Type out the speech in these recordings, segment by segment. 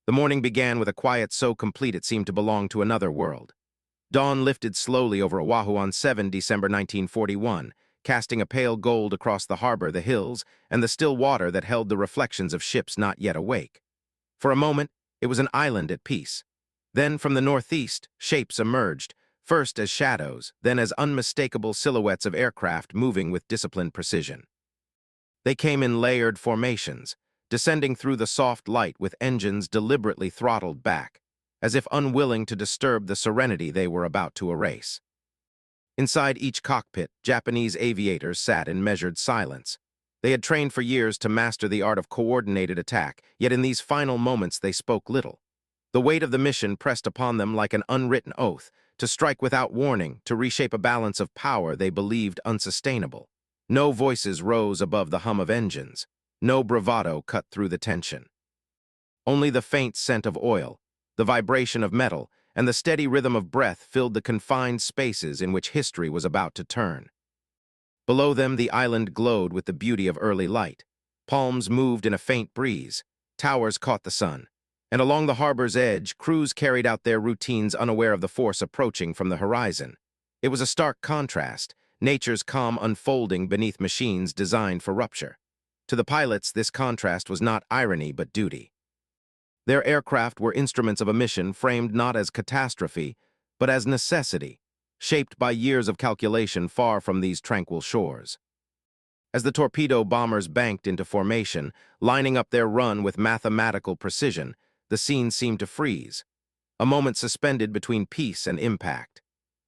The morning began with a quiet so complete it seemed to belong to another world. Dawn lifted slowly over Oahu on 7 December 1941, casting a pale gold across the harbor, the hills, and the still water that held the reflections of ships not yet awake. For a moment, it was an island at peace. Then, from the northeast, shapes emerged, first as shadows, then as unmistakable silhouettes of aircraft moving with disciplined precision. They came in layered formations, descending through the soft light with engines deliberately throttled back, as if unwilling to disturb the serenity they were about to erase. Inside each cockpit, Japanese aviators sat in measured silence. They had trained for years to master the art of coordinated attack, yet in these final moments they spoke little. The weight of the mission pressed upon them like an unwritten oath, to strike without warning, to reshape a balance of power they believed unsustainable. No voices rose above the hum of engines. No bravado cut through the tension. Only the faint scent of oil, the vibration of metal, and the steady rhythm of breath filled the confined spaces in which history was about to turn. Below them, the island glowed with the beauty of early light. Palms moved in a faint breeze. Towers caught the sun. And along the harbor's edge, crews carried out their routines unaware of the force approaching from the horizon. It was a stark contrast, nature's calm unfolding beneath machines designed for rupture. To the pilots, this contrast was not irony but duty. Their aircraft were instruments of a mission framed not as catastrophe, but as necessity, shaped by years of calculation far from these tranquil shores. As the torpedo bombers banked into formation, lining up their run with mathematical precision, the scene seemed to freeze, a moment suspended between peace and impact.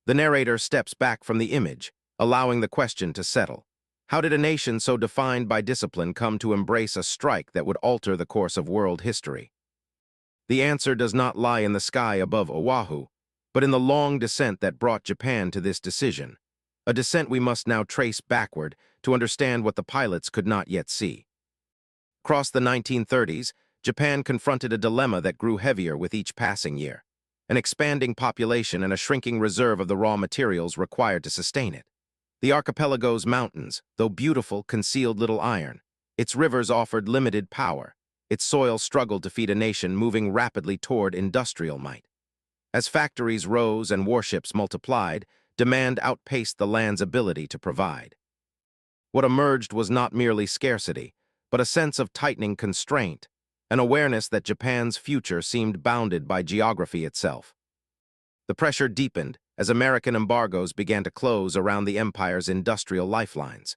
The narrator steps back from the image, allowing the question to settle. How did a nation so defined by discipline come to embrace a strike that would alter the course of world history? The answer does not lie in the sky above Oahu, but in the long descent that brought Japan to this decision, a descent we must now trace backward to understand what the pilots could not yet see. Across the 1930s, Japan confronted a dilemma that grew heavier with each passing year, an expanding population and a shrinking reserve of the raw materials required to sustain it. The archipelago's mountains, though beautiful, concealed little iron. Its rivers offered limited power. Its soil struggled to feed a nation moving rapidly toward industrial might. As factories rose and warships multiplied, demand outpaced the land's ability to provide. What emerged was not merely scarcity, but a sense of tightening constraint, an awareness that Japan's future seemed bounded by geography itself. The pressure deepened as American embargoes began to close around the empire's industrial lifelines.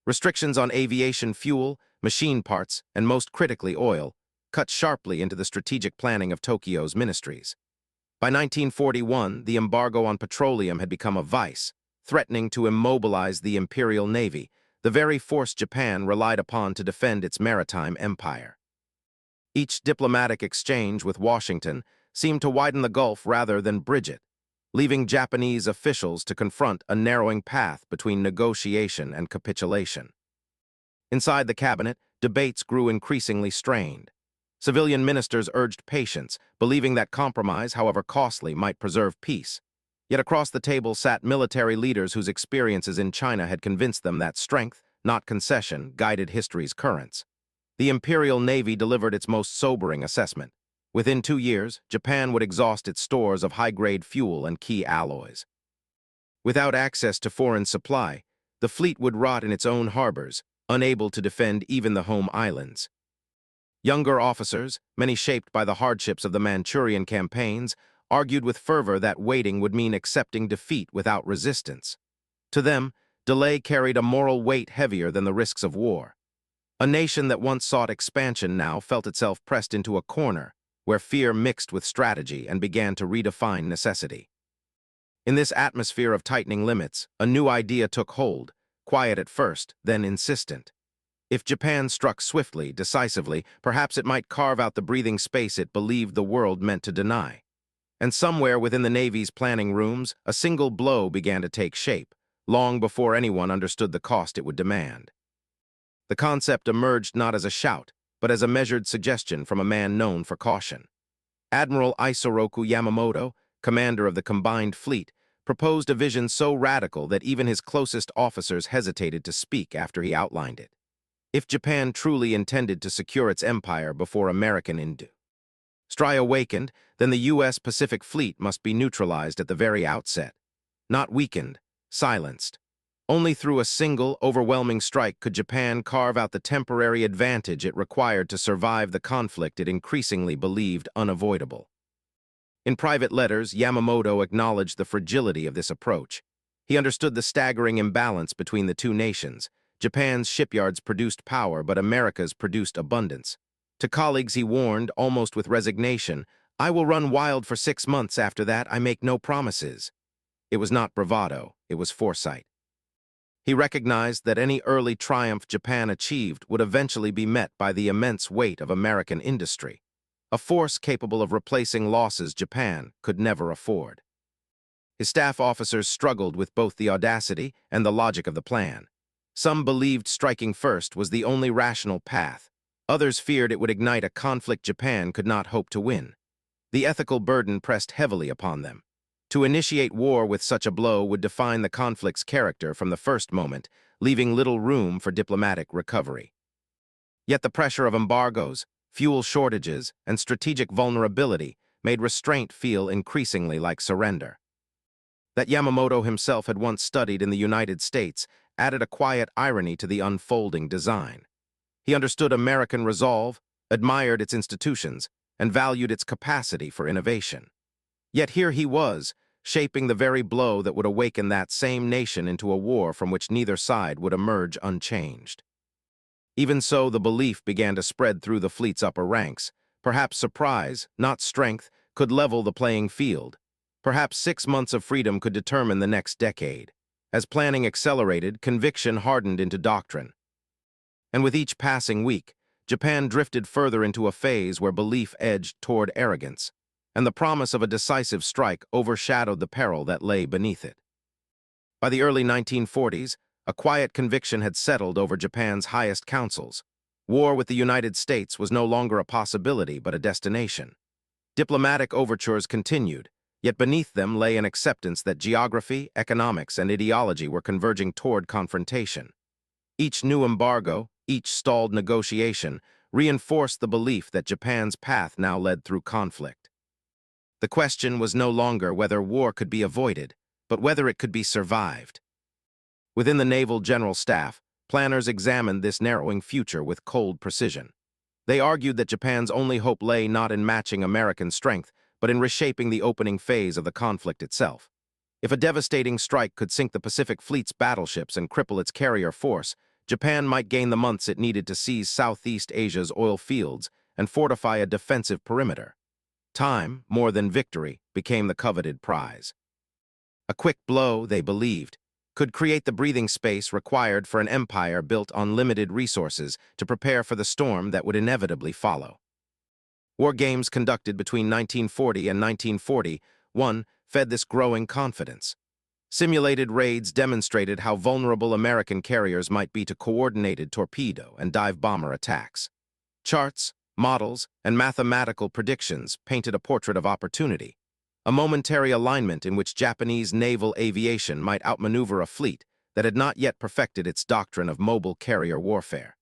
Restrictions on aviation fuel, machine parts, and most critically oil, cut sharply into the strategic planning of Tokyo's ministries. By 1941, the embargo on petroleum had become a vice, threatening to immobilize the Imperial Navy, the very force Japan relied upon to defend its maritime empire. Each diplomatic exchange with Washington seemed to widen the gulf rather than bridge it, leaving Japanese officials to confront a narrowing path between negotiation and capitulation. Inside the cabinet, debates grew increasingly strained. Civilian ministers urged patience, believing that compromise, however costly, might preserve peace. Yet across the table sat military leaders whose experiences in China had convinced them that strength, not concession, guided history's currents. The Imperial Navy delivered its most sobering assessment. Within 2 years, Japan would exhaust its stores of high-grade fuel and key alloys. Without access to foreign supply, the fleet would rot in its own harbors, unable to defend even the home islands. Younger officers, many shaped by the hardships of the Manchurian campaigns, argued with fervor that waiting would mean accepting defeat without resistance. To them, delay carried a moral weight heavier than the risks of war. A nation that once sought expansion now felt itself pressed into a corner, where fear mixed with strategy and began to redefine necessity. In this atmosphere of tightening limits, a new idea took hold, quiet at first, then insistent. If Japan struck swiftly, decisively, perhaps it might carve out the breathing space it believed the world meant to deny. And somewhere within the Navy's planning rooms, a single blow began to take shape, long before anyone understood the cost it would demand. The concept emerged not as a shout, but as a measured suggestion from a man known for caution. Admiral Isoroku Yamamoto, commander of the combined fleet, proposed a vision so radical that even his closest officers hesitated to speak after he outlined it. If Japan truly intended to secure its empire before American Stry awakened, then the U.S. Pacific Fleet must be neutralized at the very outset. Not weakened, silenced. Only through a single, overwhelming strike could Japan carve out the temporary advantage it required to survive the conflict it increasingly believed unavoidable. In private letters, Yamamoto acknowledged the fragility of this approach. He understood the staggering imbalance between the two nations. Japan's shipyards produced power, but America's produced abundance. To colleagues he warned, almost with resignation, "I will run wild for 6 months after that, I make no promises." It was not bravado, it was foresight. He recognized that any early triumph Japan achieved would eventually be met by the immense weight of American industry, a force capable of replacing losses Japan could never afford. His staff officers struggled with both the audacity and the logic of the plan. Some believed striking first was the only rational path. Others feared it would ignite a conflict Japan could not hope to win. The ethical burden pressed heavily upon them. To initiate war with such a blow would define the conflict's character from the first moment, leaving little room for diplomatic recovery. Yet the pressure of embargoes, fuel shortages, and strategic vulnerability made restraint feel increasingly like surrender. That Yamamoto himself had once studied in the United States added a quiet irony to the unfolding design. He understood American resolve, admired its institutions, and valued its capacity for innovation. Yet here he was, shaping the very blow that would awaken that same nation into a war from which neither side would emerge unchanged. Even so, the belief began to spread through the fleet's upper ranks. Perhaps surprise, not strength, could level the playing field. Perhaps 6 months of freedom could determine the next decade. As planning accelerated, conviction hardened into doctrine. And with each passing week, Japan drifted further into a phase where belief edged toward arrogance, and the promise of a decisive strike overshadowed the peril that lay beneath it. By the early 1940s, a quiet conviction had settled over Japan's highest councils. War with the United States was no longer a possibility but a destination. Diplomatic overtures continued, yet beneath them lay an acceptance that geography, economics, and ideology were converging toward confrontation. Each new embargo, each stalled negotiation, reinforced the belief that Japan's path now led through conflict. The question was no longer whether war could be avoided, but whether it could be survived. Within the Naval General Staff, planners examined this narrowing future with cold precision. They argued that Japan's only hope lay not in matching American strength, but in reshaping the opening phase of the conflict itself. If a devastating strike could sink the Pacific Fleet's battleships and cripple its carrier force, Japan might gain the months it needed to seize Southeast Asia's oil fields and fortify a defensive perimeter. Time, more than victory, became the coveted prize. A quick blow, they believed, could create the breathing space required for an empire built on limited resources to prepare for the storm that would inevitably follow. War games conducted between 1940 and 1941 fed this growing confidence. Simulated raids demonstrated how vulnerable American carriers might be to coordinated torpedo and dive bomber attacks. Charts, models, and mathematical predictions painted a portrait of opportunity, a momentary alignment in which Japanese naval aviation might outmaneuver a fleet that had not yet perfected its doctrine of mobile carrier warfare.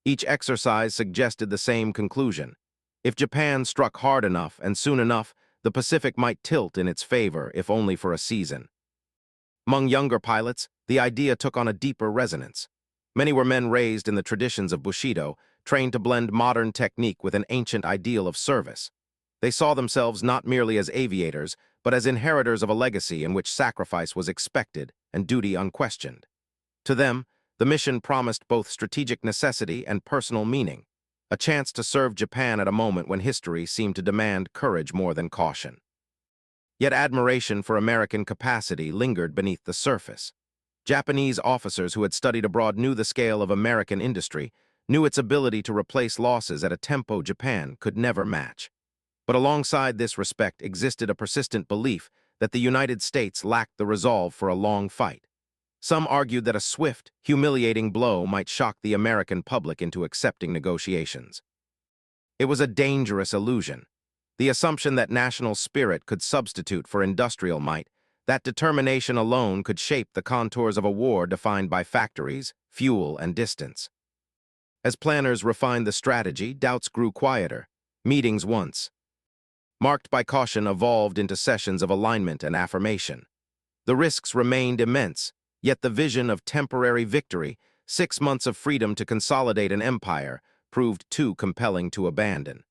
Each exercise suggested the same conclusion. If Japan struck hard enough and soon enough, the Pacific might tilt in its favor, if only for a season. Among younger pilots, the idea took on a deeper resonance. Many were men raised in the traditions of Bushido, trained to blend modern technique with an ancient ideal of service. They saw themselves not merely as aviators, but as inheritors of a legacy in which sacrifice was expected and duty unquestioned. To them, the mission promised both strategic necessity and personal meaning, a chance to serve Japan at a moment when history seemed to demand courage more than caution. Yet admiration for American capacity lingered beneath the surface. Japanese officers who had studied abroad knew the scale of American industry, knew its ability to replace losses at a tempo Japan could never match. But alongside this respect existed a persistent belief that the United States lacked the resolve for a long fight. Some argued that a swift, humiliating blow might shock the American public into accepting negotiations. It was a dangerous illusion. The assumption that national spirit could substitute for industrial might, that determination alone could shape the contours of a war defined by factories, fuel, and distance. As planners refined the strategy, doubts grew quieter. Meetings once, marked by caution, evolved into sessions of alignment and affirmation. The risks remained immense, yet the vision of temporary victory, 6 months of freedom to consolidate an empire, proved too compelling to abandon.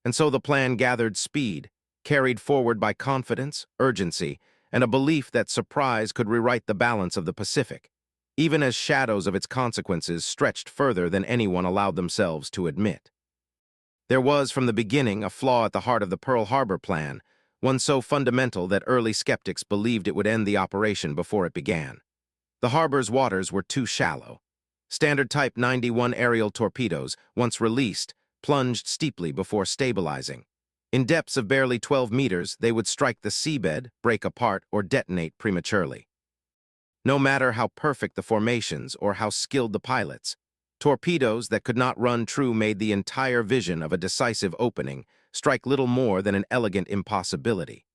And so the plan gathered speed, carried forward by confidence, urgency, and a belief that surprise could rewrite the balance of the Pacific, even as shadows of its consequences stretched further than anyone allowed themselves to admit. There was, from the beginning, a flaw at the heart of the Pearl Harbor plan, one so fundamental that early skeptics believed it would end the operation before it began. The harbor's waters were too shallow. Standard Type 91 aerial torpedoes, once released, plunged steeply before stabilizing. In depths of barely 12 meters, they would strike the seabed, break apart, or detonate prematurely. No matter how perfect the formations or how skilled the pilots, torpedoes that could not run true made the entire vision of a decisive opening strike little more than an elegant impossibility.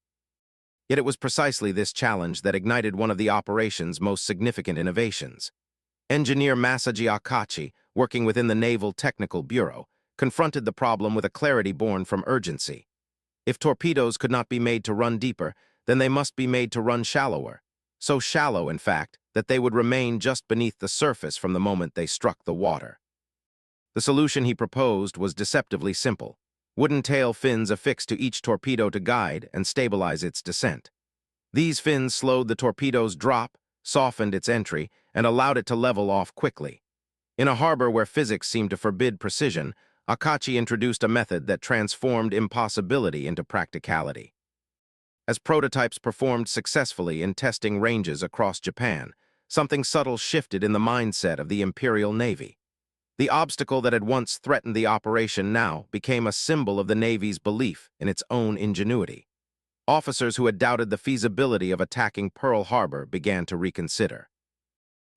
Yet it was precisely this challenge that ignited one of the operation's most significant innovations. Engineer Masaji Akachi, working within the Naval Technical Bureau, confronted the problem with a clarity born from urgency. If torpedoes could not be made to run deeper, then they must be made to run shallower. So shallow, in fact, that they would remain just beneath the surface from the moment they struck the water. The solution he proposed was deceptively simple: wooden tail fins affixed to each torpedo to guide and stabilize its descent. These fins slowed the torpedo's drop, softened its entry, and allowed it to level off quickly. In a harbor where physics seemed to forbid precision, Akachi introduced a method that transformed impossibility into practicality. As prototypes performed successfully in testing ranges across Japan, something subtle shifted in the mindset of the Imperial Navy. The obstacle that had once threatened the operation now became a symbol of the Navy's belief in its own ingenuity. Officers who had doubted the feasibility of attacking Pearl Harbor began to reconsider.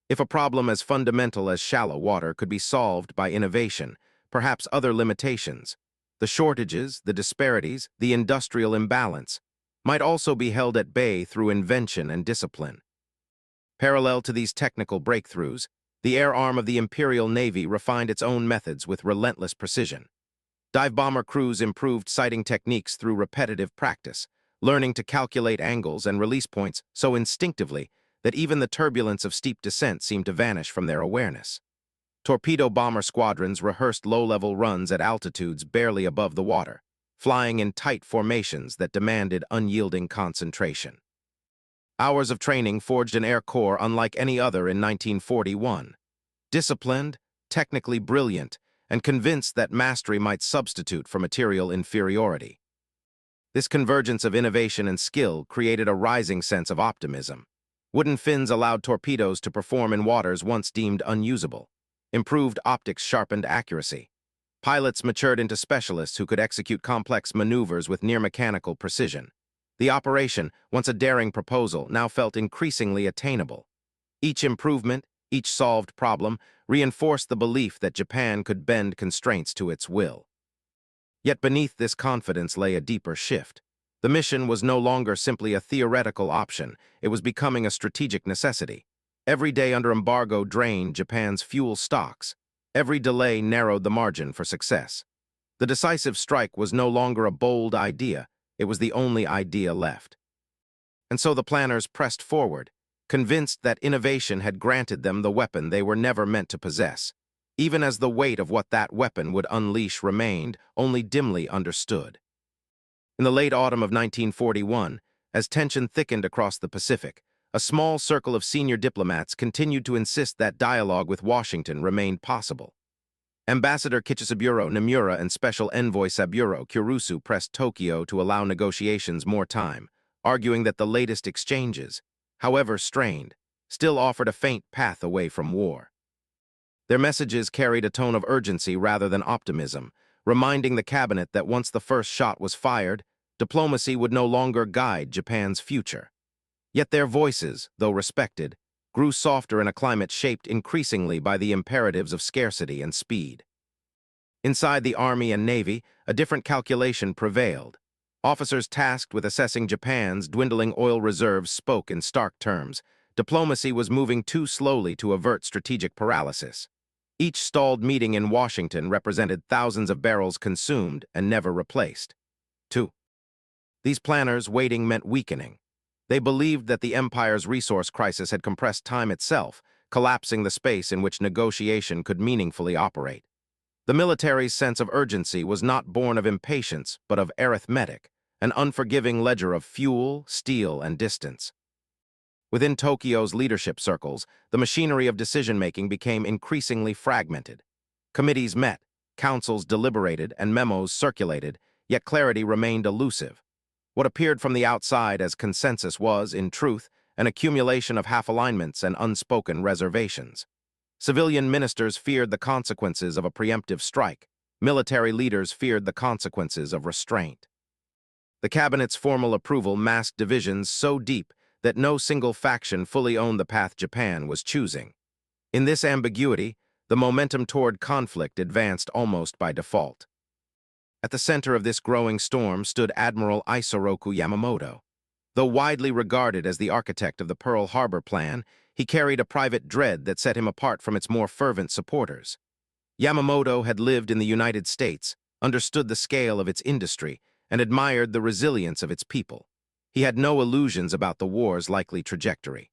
If a problem as fundamental as shallow water could be solved by innovation, perhaps other limitations, the shortages, the disparities, the industrial imbalance, might also be held at bay through invention and discipline. Parallel to these technical breakthroughs, the air arm of the Imperial Navy refined its own methods with relentless precision. Dive bomber crews improved sighting techniques through repetitive practice, learning to calculate angles and release points so instinctively that even the turbulence of steep descent seemed to vanish from their awareness. Torpedo bomber squadrons rehearsed low-level runs at altitudes barely above the water, flying in tight formations that demanded unyielding concentration. Hours of training forged an Air Corps unlike any other in 1941. Disciplined, technically brilliant, and convinced that mastery might substitute for material inferiority. This convergence of innovation and skill created a rising sense of optimism. Wooden fins allowed torpedoes to perform in waters once deemed unusable. Improved optics sharpened accuracy. Pilots matured into specialists who could execute complex maneuvers with near-mechanical precision. The operation, once a daring proposal, now felt increasingly attainable. Each improvement, each solved problem, reinforced the belief that Japan could bend constraints to its will. Yet beneath this confidence lay a deeper shift. The mission was no longer simply a theoretical option, it was becoming a strategic necessity. Every day under embargo drained Japan's fuel stocks. Every delay narrowed the margin for success. The decisive strike was no longer a bold idea, it was the only idea left. And so the planners pressed forward, convinced that innovation had granted them the weapon they were never meant to possess, even as the weight of what that weapon would unleash remained only dimly understood. In the late autumn of 1941, as tension thickened across the Pacific, a small circle of senior diplomats continued to insist that dialogue with Washington remained possible. Ambassador Kichisaburo Nomura and Special Envoy Saburo Kurusu pressed Tokyo to allow negotiations more time, arguing that the latest exchanges, however strained, still offered a faint path away from war. Their messages carried a tone of urgency rather than optimism, reminding the cabinet that once the first shot was fired, diplomacy would no longer guide Japan's future. Yet their voices, though respected, grew softer in a climate shaped increasingly by the imperatives of scarcity and speed. Inside the Army and Navy, a different calculation prevailed. Officers tasked with assessing Japan's dwindling oil reserves spoke in stark terms. Diplomacy was moving too slowly to avert strategic paralysis. Each stalled meeting in Washington represented thousands of barrels consumed and never replaced. 2. These planners waiting meant weakening. They believed that the empire's resource crisis had compressed time itself, collapsing the space in which negotiation could meaningfully operate. The military's sense of urgency was not born of impatience, but of arithmetic, an unforgiving ledger of fuel, steel, and distance. Within Tokyo's leadership circles, the machinery of decision-making became increasingly fragmented. Committees met, councils deliberated, and memos circulated, yet clarity remained elusive. What appeared from the outside as consensus was, in truth, an accumulation of half-alignments and unspoken reservations. Civilian ministers feared the consequences of a preemptive strike. Military leaders feared the consequences of restraint. The cabinet's formal approval masked divisions so deep that no single faction fully owned the path Japan was choosing. In this ambiguity, the momentum toward conflict advanced almost by default. At the center of this growing storm stood Admiral Isoroku Yamamoto. Though widely regarded as the architect of the Pearl Harbor Plan, he carried a private dread that set him apart from its more fervent supporters. Yamamoto had lived in the United States, understood the scale of its industry, and admired the resilience of its people. He had no illusions about the war's likely trajectory.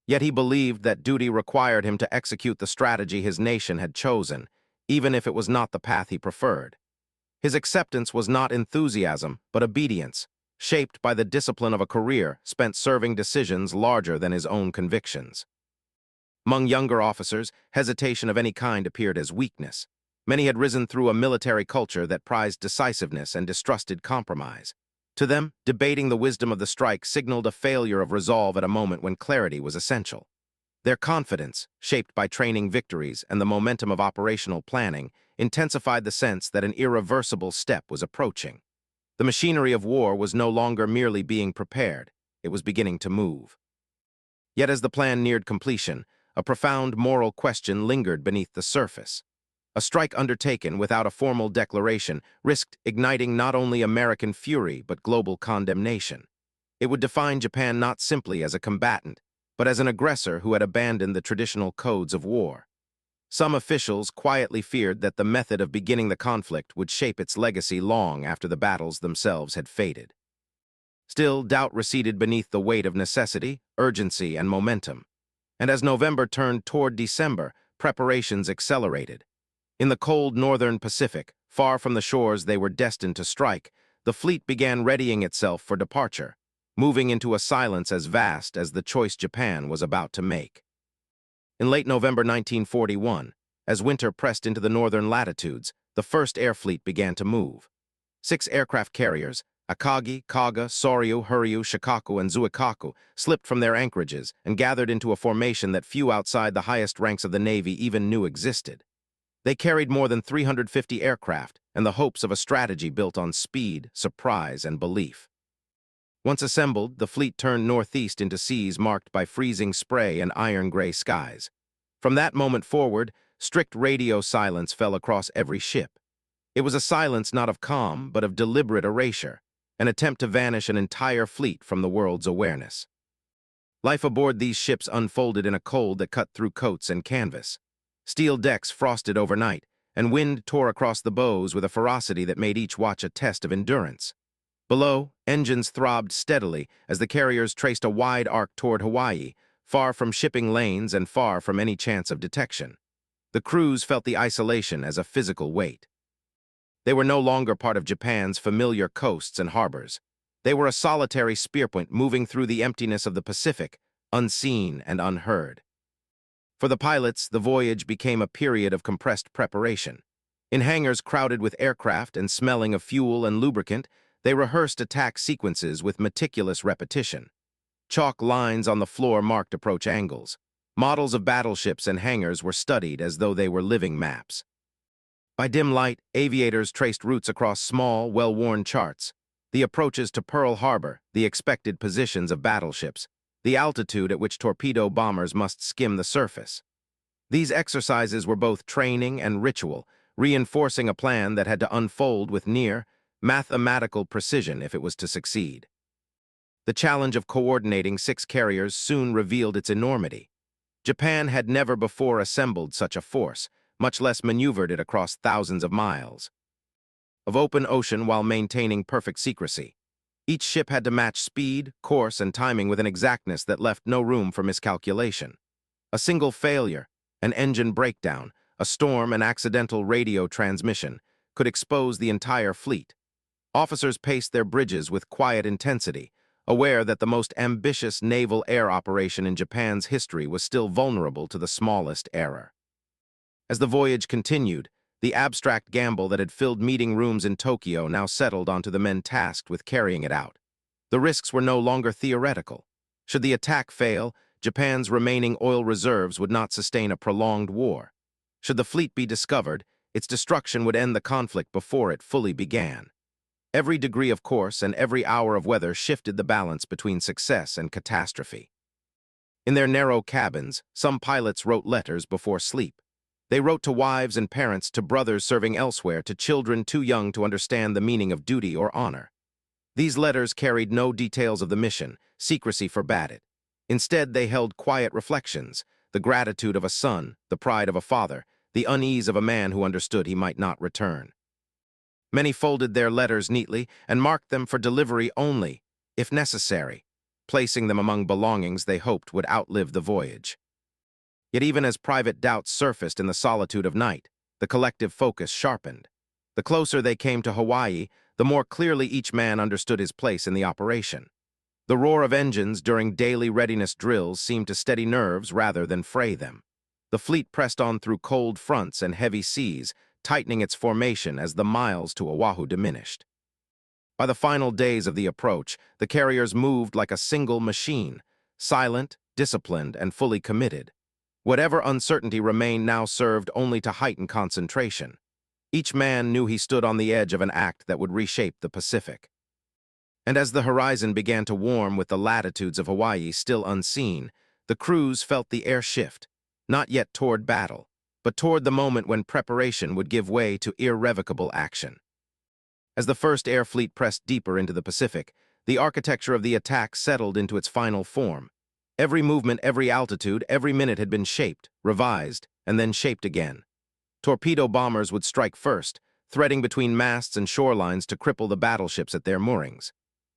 Yet he believed that duty required him to execute the strategy his nation had chosen, even if it was not the path he preferred. His acceptance was not enthusiasm, but obedience, shaped by the discipline of a career spent serving decisions larger than his own convictions. Among younger officers, hesitation of any kind appeared as weakness. Many had risen through a military culture that prized decisiveness and distrusted compromise. To them, debating the wisdom of the strike signaled a failure of resolve at a moment when clarity was essential. Their confidence, shaped by training victories and the momentum of operational planning, intensified the sense that an irreversible step was approaching. The machinery of war was no longer merely being prepared, it was beginning to move. Yet as the plan neared completion, a profound moral question lingered beneath the surface. A strike undertaken without a formal declaration risked igniting not only American fury but global condemnation. It would define Japan not simply as a combatant, but as an aggressor who had abandoned the traditional codes of war. Some officials quietly feared that the method of beginning the conflict would shape its legacy long after the battles themselves had faded. Still, doubt receded beneath the weight of necessity, urgency, and momentum. And as November turned toward December, preparations accelerated. In the cold northern Pacific, far from the shores they were destined to strike, the fleet began readying itself for departure, moving into a silence as vast as the choice Japan was about to make. In late November 1941, as winter pressed into the northern latitudes, the first air fleet began to move. 6 aircraft carriers, Akagi, Kaga, Soryu, Huryu, Shikaku, and Zuikaku, slipped from their anchorages and gathered into a formation that few outside the highest ranks of the Navy even knew existed. They carried more than 350 aircraft and the hopes of a strategy built on speed, surprise, and belief. Once assembled, the fleet turned northeast into seas marked by freezing spray and iron-gray skies. From that moment forward, strict radio silence fell across every ship. It was a silence not of calm, but of deliberate erasure, an attempt to vanish an entire fleet from the world's awareness. Life aboard these ships unfolded in a cold that cut through coats and canvas. Steel decks frosted overnight, and wind tore across the bows with a ferocity that made each watch a test of endurance. Below, engines throbbed steadily as the carriers traced a wide arc toward Hawaii, far from shipping lanes and far from any chance of detection. The crews felt the isolation as a physical weight. They were no longer part of Japan's familiar coasts and harbors. They were a solitary spearpoint moving through the emptiness of the Pacific, unseen and unheard. For the pilots, the voyage became a period of compressed preparation. In hangars crowded with aircraft and smelling of fuel and lubricant, they rehearsed attack sequences with meticulous repetition. Chalk lines on the floor marked approach angles. Models of battleships and hangars were studied as though they were living maps. By dim light, aviators traced routes across small, well-worn charts. The approaches to Pearl Harbor, the expected positions of battleships, the altitude at which torpedo bombers must skim the surface. These exercises were both training and ritual, reinforcing a plan that had to unfold with near mathematical precision if it was to succeed. The challenge of coordinating 6 carriers soon revealed its enormity. Japan had never before assembled such a force, much less maneuvered it across thousands of miles of open ocean while maintaining perfect secrecy. Each ship had to match speed, course, and timing with an exactness that left no room for miscalculation. A single failure, an engine breakdown, a storm, an accidental radio transmission, could expose the entire fleet. Officers paced their bridges with quiet intensity, aware that the most ambitious naval air operation in Japan's history was still vulnerable to the smallest error. As the voyage continued, the abstract gamble that had filled meeting rooms in Tokyo now settled onto the men tasked with carrying it out. The risks were no longer theoretical. Should the attack fail, Japan's remaining oil reserves would not sustain a prolonged war. Should the fleet be discovered, its destruction would end the conflict before it fully began. Every degree of course and every hour of weather shifted the balance between success and catastrophe. In their narrow cabins, some pilots wrote letters before sleep. They wrote to wives and parents, to brothers serving elsewhere, to children too young to understand the meaning of duty or honor. These letters carried no details of the mission. Secrecy forbade it. Instead, they held quiet reflections, the gratitude of a son, the pride of a father, the unease of a man who understood he might not return. Many folded their letters neatly and marked them for delivery only, if necessary, placing them among belongings they hoped would outlive the voyage. Yet even as private doubts surfaced in the solitude of night, the collective focus sharpened. The closer they came to Hawaii, the more clearly each man understood his place in the operation. The roar of engines during daily readiness drills seemed to steady nerves rather than fray them. The fleet pressed on through cold fronts and heavy seas, tightening its formation as the miles to Oahu diminished. By the final days of the approach, the carriers moved like a single machine, silent, disciplined, and fully committed. Whatever uncertainty remained now served only to heighten concentration. Each man knew he stood on the edge of an act that would reshape the Pacific. And as the horizon began to warm with the latitudes of Hawaii still unseen, the crews felt the air shift, not yet toward battle, but toward the moment when preparation would give way to irrevocable action. As the first air fleet pressed deeper into the Pacific, the architecture of the attack settled into its final form. Every movement, every altitude, every minute had been shaped, revised, and then shaped again. Torpedo bombers would strike first, threading between masts and shorelines to cripple the battleships at their moorings.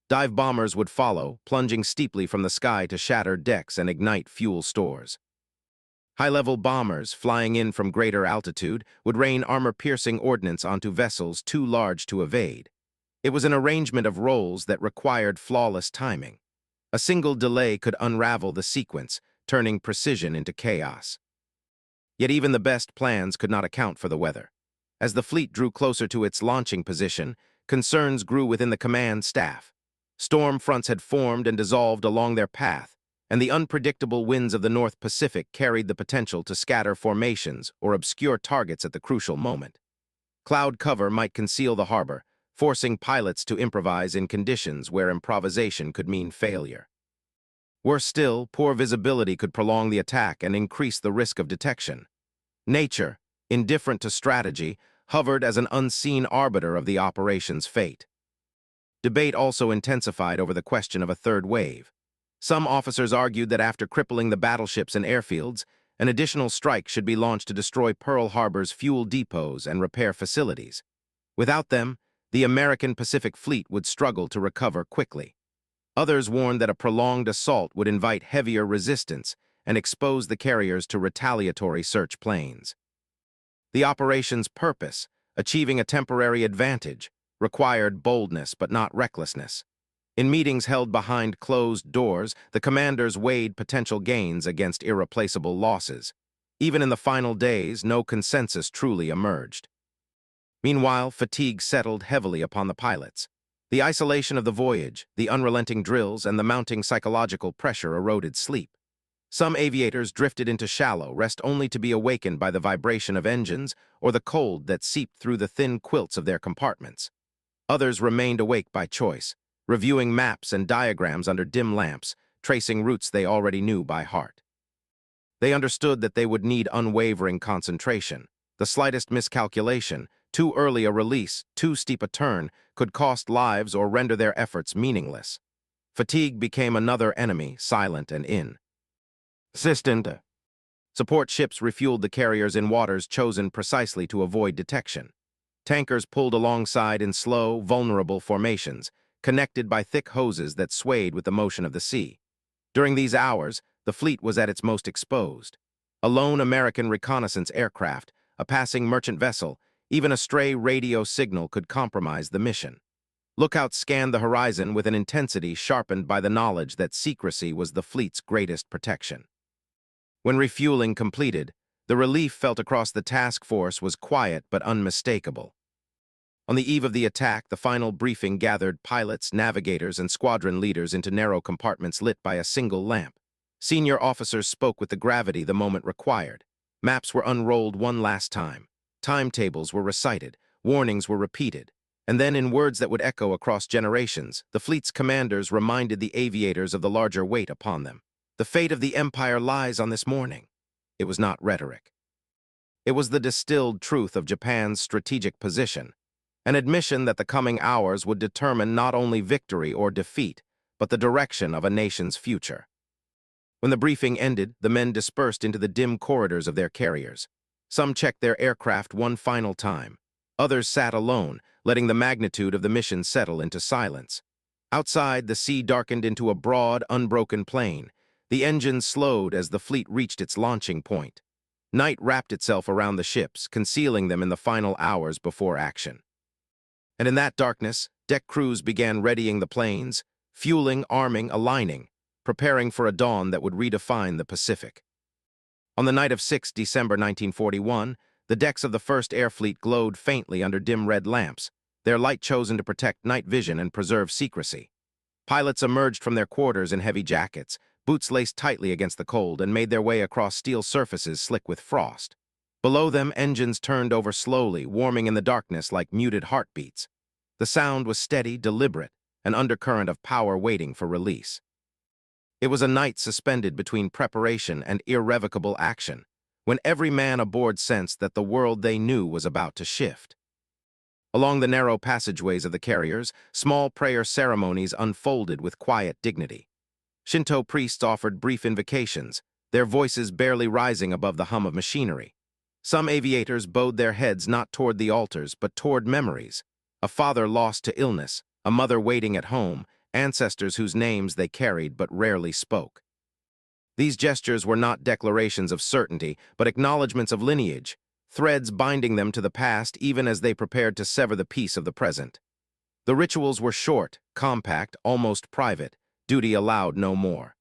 Dive bombers would follow, plunging steeply from the sky to shatter decks and ignite fuel stores. High-level bombers, flying in from greater altitude, would rain armor-piercing ordnance onto vessels too large to evade. It was an arrangement of roles that required flawless timing. A single delay could unravel the sequence, turning precision into chaos. Yet even the best plans could not account for the weather. As the fleet drew closer to its launching position, concerns grew within the command staff. Storm fronts had formed and dissolved along their path, and the unpredictable winds of the North Pacific carried the potential to scatter formations or obscure targets at the crucial moment. Cloud cover might conceal the harbor, forcing pilots to improvise in conditions where improvisation could mean failure. Worse still, poor visibility could prolong the attack and increase the risk of detection. Nature, indifferent to strategy, hovered as an unseen arbiter of the operation's fate. Debate also intensified over the question of a third wave. Some officers argued that after crippling the battleships and airfields, an additional strike should be launched to destroy Pearl Harbor's fuel depots and repair facilities. Without them, the American Pacific Fleet would struggle to recover quickly. Others warned that a prolonged assault would invite heavier resistance and expose the carriers to retaliatory search planes. The operation's purpose, achieving a temporary advantage, required boldness but not recklessness. In meetings held behind closed doors, the commanders weighed potential gains against irreplaceable losses. Even in the final days, no consensus truly emerged. Meanwhile, fatigue settled heavily upon the pilots. The isolation of the voyage, the unrelenting drills, and the mounting psychological pressure eroded sleep. Some aviators drifted into shallow rest only to be awakened by the vibration of engines or the cold that seeped through the thin quilts of their compartments. Others remained awake by choice, reviewing maps and diagrams under dim lamps, tracing routes they already knew by heart. They understood that they would need unwavering concentration. The slightest miscalculation, too early a release, too steep a turn, could cost lives or render their efforts meaningless. Fatigue became another enemy, silent and insistent. Support ships refueled the carriers in waters chosen precisely to avoid detection. Tankers pulled alongside in slow, vulnerable formations, connected by thick hoses that swayed with the motion of the sea. During these hours, the fleet was at its most exposed. A lone American reconnaissance aircraft, a passing merchant vessel, even a stray radio signal could compromise the mission. Lookouts scanned the horizon with an intensity sharpened by the knowledge that secrecy was the fleet's greatest protection. When refueling completed, the relief felt across the task force was quiet but unmistakable. On the eve of the attack, the final briefing gathered pilots, navigators, and squadron leaders into narrow compartments lit by a single lamp. Senior officers spoke with the gravity the moment required. Maps were unrolled one last time. Timetables were recited. Warnings were repeated. And then, in words that would echo across generations, the fleet's commanders reminded the aviators of the larger weight upon them. The fate of the Empire lies on this morning. It was not rhetoric. It was the distilled truth of Japan's strategic position, an admission that the coming hours would determine not only victory or defeat, but the direction of a nation's future. When the briefing ended, the men dispersed into the dim corridors of their carriers. Some checked their aircraft one final time. Others sat alone, letting the magnitude of the mission settle into silence. Outside, the sea darkened into a broad, unbroken plain. The engines slowed as the fleet reached its launching point. Night wrapped itself around the ships, concealing them in the final hours before action. And in that darkness, deck crews began readying the planes, fueling, arming, aligning, preparing for a dawn that would redefine the Pacific. On the night of 6 December 1941, the decks of the 1st Air Fleet glowed faintly under dim red lamps, their light chosen to protect night vision and preserve secrecy. Pilots emerged from their quarters in heavy jackets, boots laced tightly against the cold, and made their way across steel surfaces slick with frost. Below them, engines turned over slowly, warming in the darkness like muted heartbeats. The sound was steady, deliberate, an undercurrent of power waiting for release. It was a night suspended between preparation and irrevocable action, when every man aboard sensed that the world they knew was about to shift. Along the narrow passageways of the carriers, small prayer ceremonies unfolded with quiet dignity. Shinto priests offered brief invocations, their voices barely rising above the hum of machinery. Some aviators bowed their heads not toward the altars, but toward memories. A father lost to illness, a mother waiting at home, ancestors whose names they carried but rarely spoke. These gestures were not declarations of certainty, but acknowledgments of lineage, threads binding them to the past even as they prepared to sever the peace of the present. The rituals were short, compact, almost private. Duty allowed no more.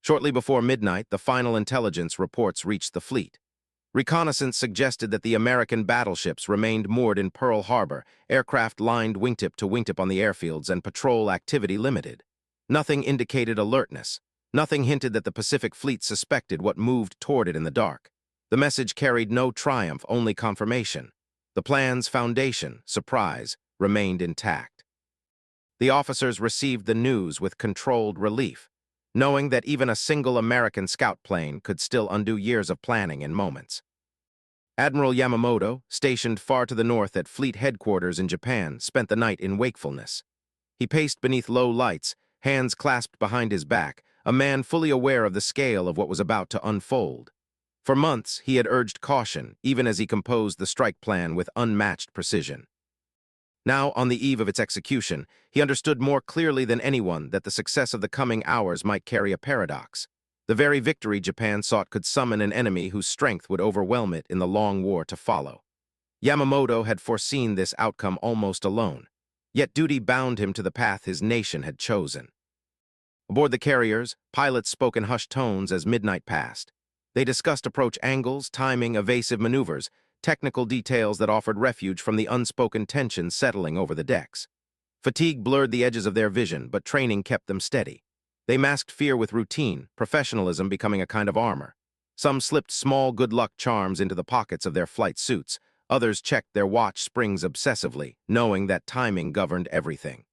Shortly before midnight, the final intelligence reports reached the fleet. Reconnaissance suggested that the American battleships remained moored in Pearl Harbor, aircraft lined wingtip to wingtip on the airfields, and patrol activity limited. Nothing indicated alertness. Nothing hinted that the Pacific Fleet suspected what moved toward it in the dark. The message carried no triumph, only confirmation. The plan's foundation, surprise, remained intact. The officers received the news with controlled relief, knowing that even a single American scout plane could still undo years of planning in moments. Admiral Yamamoto, stationed far to the north at fleet headquarters in Japan, spent the night in wakefulness. He paced beneath low lights, hands clasped behind his back, a man fully aware of the scale of what was about to unfold. For months, he had urged caution, even as he composed the strike plan with unmatched precision. Now, on the eve of its execution, he understood more clearly than anyone that the success of the coming hours might carry a paradox. The very victory Japan sought could summon an enemy whose strength would overwhelm it in the long war to follow. Yamamoto had foreseen this outcome almost alone, yet duty bound him to the path his nation had chosen. Aboard the carriers, pilots spoke in hushed tones as midnight passed. They discussed approach angles, timing, evasive maneuvers, technical details that offered refuge from the unspoken tension settling over the decks. Fatigue blurred the edges of their vision, but training kept them steady. They masked fear with routine, professionalism becoming a kind of armor. Some slipped small good luck charms into the pockets of their flight suits. Others checked their watch springs obsessively, knowing that timing governed everything.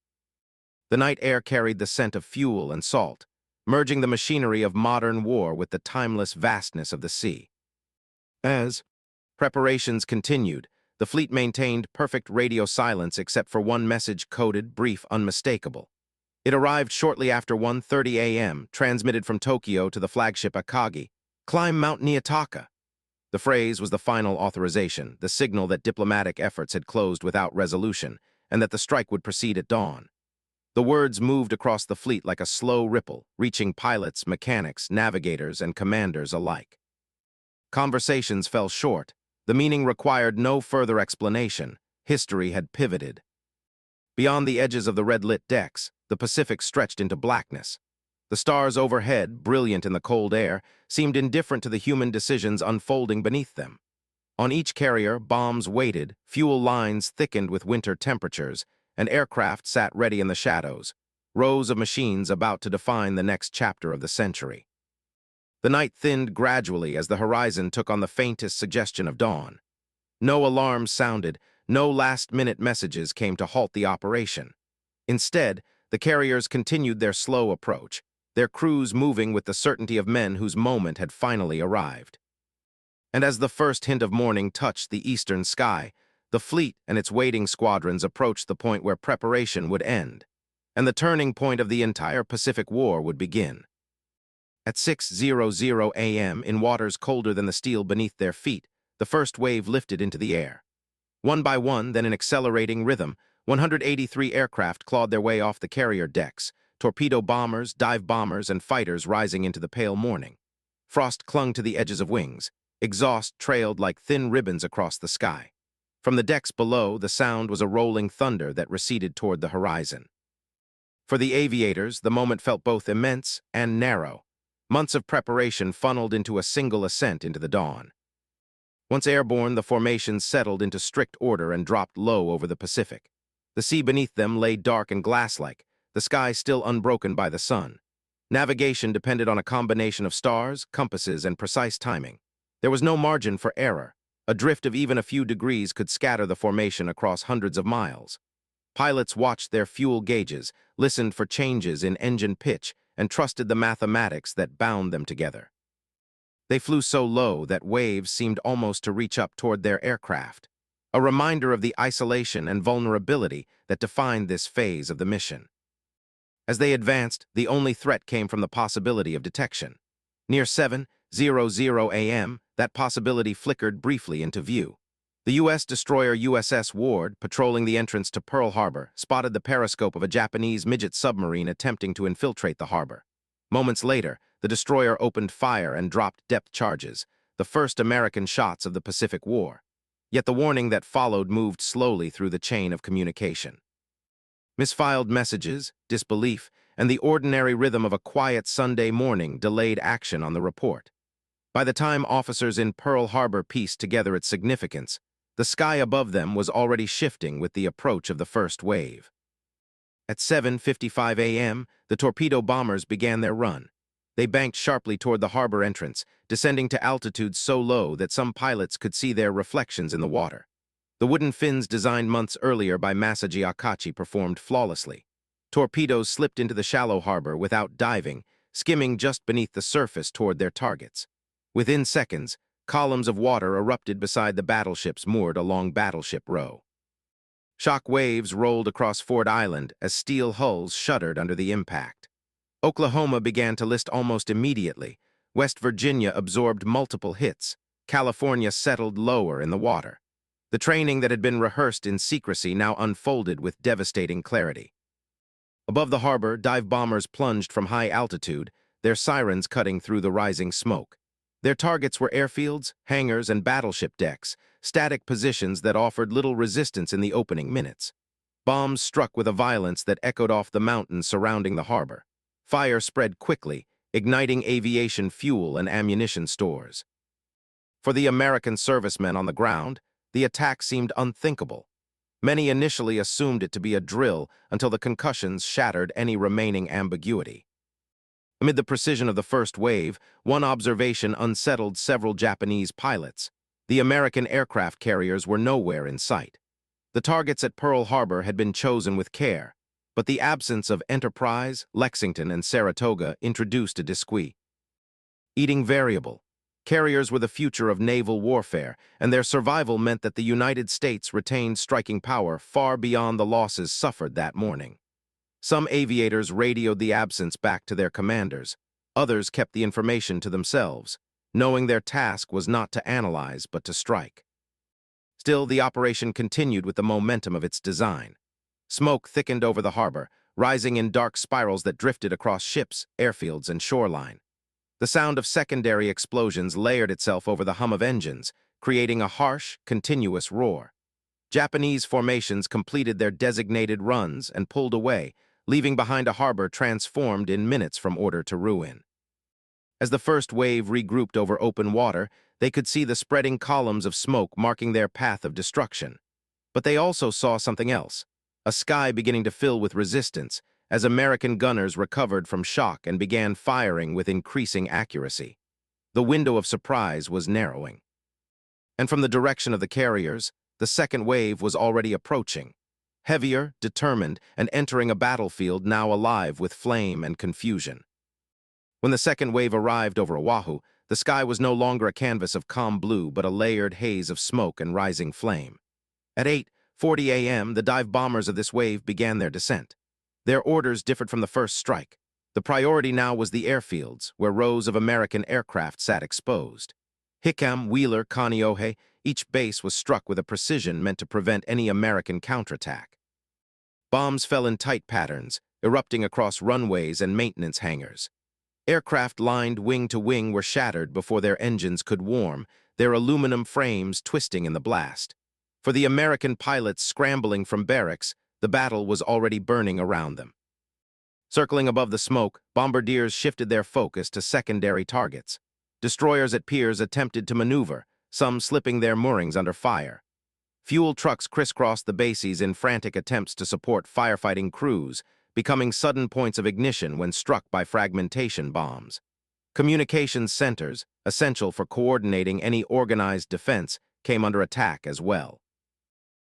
The night air carried the scent of fuel and salt, merging the machinery of modern war with the timeless vastness of the sea. As preparations continued, the fleet maintained perfect radio silence except for one message coded, brief, unmistakable. It arrived shortly after 1:30 a.m., transmitted from Tokyo to the flagship Akagi. "Climb Mount Niitaka." The phrase was the final authorization, the signal that diplomatic efforts had closed without resolution, and that the strike would proceed at dawn. The words moved across the fleet like a slow ripple, reaching pilots, mechanics, navigators, and commanders alike. Conversations fell short. The meaning required no further explanation. History had pivoted. Beyond the edges of the red-lit decks, the Pacific stretched into blackness. The stars overhead, brilliant in the cold air, seemed indifferent to the human decisions unfolding beneath them. On each carrier, bombs waited, fuel lines thickened with winter temperatures, and aircraft sat ready in the shadows, rows of machines about to define the next chapter of the century. The night thinned gradually as the horizon took on the faintest suggestion of dawn. No alarms sounded, no last-minute messages came to halt the operation. Instead, the carriers continued their slow approach, their crews moving with the certainty of men whose moment had finally arrived. And as the first hint of morning touched the eastern sky, the fleet and its waiting squadrons approached the point where preparation would end, and the turning point of the entire Pacific War would begin. At 6:00 a.m., in waters colder than the steel beneath their feet, the first wave lifted into the air. One by one, then in accelerating rhythm, 183 aircraft clawed their way off the carrier decks, torpedo bombers, dive bombers, and fighters rising into the pale morning. Frost clung to the edges of wings. Exhaust trailed like thin ribbons across the sky. From the decks below, the sound was a rolling thunder that receded toward the horizon. For the aviators, the moment felt both immense and narrow. Months of preparation funneled into a single ascent into the dawn. Once airborne, the formations settled into strict order and dropped low over the Pacific. The sea beneath them lay dark and glass-like, the sky still unbroken by the sun. Navigation depended on a combination of stars, compasses, and precise timing. There was no margin for error. A drift of even a few degrees could scatter the formation across hundreds of miles. Pilots watched their fuel gauges, listened for changes in engine pitch, and trusted the mathematics that bound them together. They flew so low that waves seemed almost to reach up toward their aircraft, a reminder of the isolation and vulnerability that defined this phase of the mission. As they advanced, the only threat came from the possibility of detection. Near 7:00 a.m., that possibility flickered briefly into view. The U.S. destroyer USS Ward, patrolling the entrance to Pearl Harbor, spotted the periscope of a Japanese midget submarine attempting to infiltrate the harbor. Moments later, the destroyer opened fire and dropped depth charges, the first American shots of the Pacific War. Yet the warning that followed moved slowly through the chain of communication. Misfiled messages, disbelief, and the ordinary rhythm of a quiet Sunday morning delayed action on the report. By the time officers in Pearl Harbor pieced together its significance, the sky above them was already shifting with the approach of the first wave. At 7:55 a.m., the torpedo bombers began their run. They banked sharply toward the harbor entrance, descending to altitudes so low that some pilots could see their reflections in the water. The wooden fins designed months earlier by Masaji Akachi performed flawlessly. Torpedoes slipped into the shallow harbor without diving, skimming just beneath the surface toward their targets. Within seconds, columns of water erupted beside the battleships moored along Battleship Row. Shock waves rolled across Ford Island as steel hulls shuddered under the impact. Oklahoma began to list almost immediately. West Virginia absorbed multiple hits. California settled lower in the water. The training that had been rehearsed in secrecy now unfolded with devastating clarity. Above the harbor, dive bombers plunged from high altitude, their sirens cutting through the rising smoke. Their targets were airfields, hangars, and battleship decks, static positions that offered little resistance in the opening minutes. Bombs struck with a violence that echoed off the mountains surrounding the harbor. Fire spread quickly, igniting aviation fuel and ammunition stores. For the American servicemen on the ground, the attack seemed unthinkable. Many initially assumed it to be a drill until the concussions shattered any remaining ambiguity. Amid the precision of the first wave, one observation unsettled several Japanese pilots. The American aircraft carriers were nowhere in sight. The targets at Pearl Harbor had been chosen with care, but the absence of Enterprise, Lexington, and Saratoga introduced a disquiet. Eating variable. Carriers were the future of naval warfare, and their survival meant that the United States retained striking power far beyond the losses suffered that morning. Some aviators radioed the absence back to their commanders. Others kept the information to themselves, knowing their task was not to analyze but to strike. Still, the operation continued with the momentum of its design. Smoke thickened over the harbor, rising in dark spirals that drifted across ships, airfields, and shoreline. The sound of secondary explosions layered itself over the hum of engines, creating a harsh, continuous roar. Japanese formations completed their designated runs and pulled away, leaving behind a harbor transformed in minutes from order to ruin. As the first wave regrouped over open water, they could see the spreading columns of smoke marking their path of destruction. But they also saw something else, a sky beginning to fill with resistance, as American gunners recovered from shock and began firing with increasing accuracy. The window of surprise was narrowing. And from the direction of the carriers, the second wave was already approaching, heavier, determined, and entering a battlefield now alive with flame and confusion. When the second wave arrived over Oahu, the sky was no longer a canvas of calm blue but a layered haze of smoke and rising flame. At 8:40 a.m., the dive bombers of this wave began their descent. Their orders differed from the first strike. The priority now was the airfields, where rows of American aircraft sat exposed. Hickam, Wheeler, Kaneohe, each base was struck with a precision meant to prevent any American counterattack. Bombs fell in tight patterns, erupting across runways and maintenance hangars. Aircraft lined wing to wing were shattered before their engines could warm, their aluminum frames twisting in the blast. For the American pilots scrambling from barracks, the battle was already burning around them. Circling above the smoke, bombardiers shifted their focus to secondary targets. Destroyers at piers attempted to maneuver, some slipping their moorings under fire. Fuel trucks crisscrossed the bases in frantic attempts to support firefighting crews, becoming sudden points of ignition when struck by fragmentation bombs. Communications centers, essential for coordinating any organized defense, came under attack as well.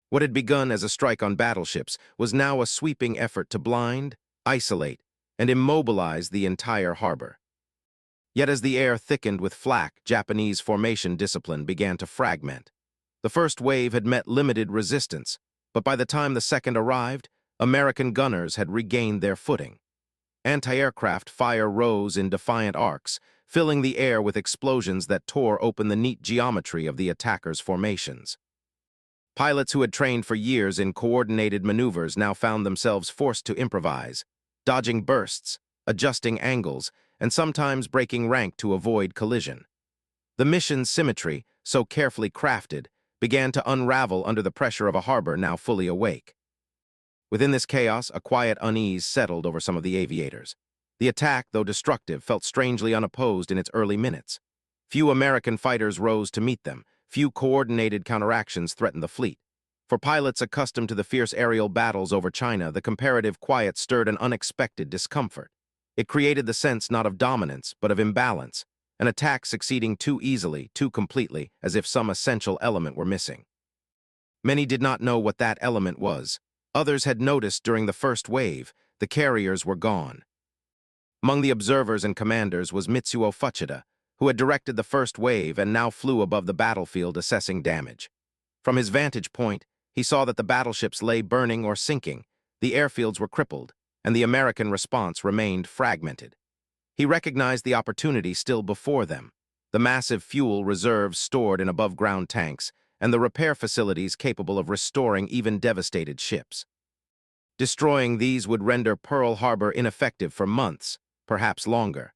What had begun as a strike on battleships was now a sweeping effort to blind, isolate, and immobilize the entire harbor. Yet as the air thickened with flak, Japanese formation discipline began to fragment. The first wave had met limited resistance, but by the time the second arrived, American gunners had regained their footing. Anti-aircraft fire rose in defiant arcs, filling the air with explosions that tore open the neat geometry of the attackers' formations. Pilots who had trained for years in coordinated maneuvers now found themselves forced to improvise, dodging bursts, adjusting angles, and sometimes breaking rank to avoid collision. The mission's symmetry, so carefully crafted, began to unravel under the pressure of a harbor now fully awake. Within this chaos, a quiet unease settled over some of the aviators. The attack, though destructive, felt strangely unopposed in its early minutes. Few American fighters rose to meet them. Few coordinated counteractions threatened the fleet. For pilots accustomed to the fierce aerial battles over China, the comparative quiet stirred an unexpected discomfort. It created the sense not of dominance, but of imbalance, an attack succeeding too easily, too completely, as if some essential element were missing. Many did not know what that element was. Others had noticed during the first wave, the carriers were gone. Among the observers and commanders was Mitsuo Fuchida, who had directed the first wave and now flew above the battlefield assessing damage. From his vantage point, he saw that the battleships lay burning or sinking, the airfields were crippled, and the American response remained fragmented. He recognized the opportunity still before them, the massive fuel reserves stored in above-ground tanks, and the repair facilities capable of restoring even devastated ships. Destroying these would render Pearl Harbor ineffective for months, perhaps longer.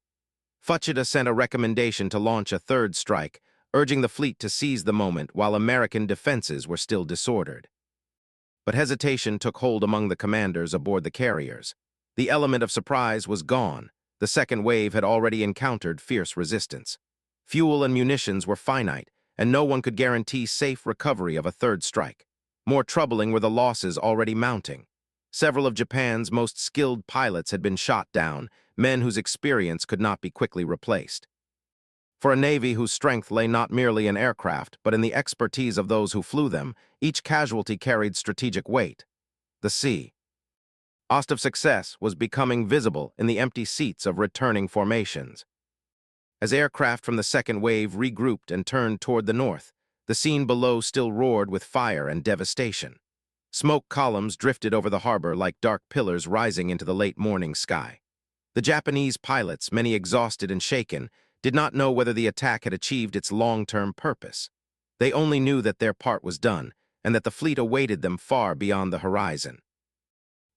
Fuchida sent a recommendation to launch a third strike, urging the fleet to seize the moment while American defenses were still disordered. But hesitation took hold among the commanders aboard the carriers. The element of surprise was gone. The second wave had already encountered fierce resistance. Fuel and munitions were finite, and no one could guarantee safe recovery of a third strike. More troubling were the losses already mounting. Several of Japan's most skilled pilots had been shot down, men whose experience could not be quickly replaced. For a navy whose strength lay not merely in aircraft, but in the expertise of those who flew them, each casualty carried strategic weight. The sea. Cost of success was becoming visible in the empty seats of returning formations. As aircraft from the second wave regrouped and turned toward the north, the scene below still roared with fire and devastation. Smoke columns drifted over the harbor like dark pillars rising into the late morning sky. The Japanese pilots, many exhausted and shaken, did not know whether the attack had achieved its long-term purpose. They only knew that their part was done, and that the fleet awaited them far beyond the horizon.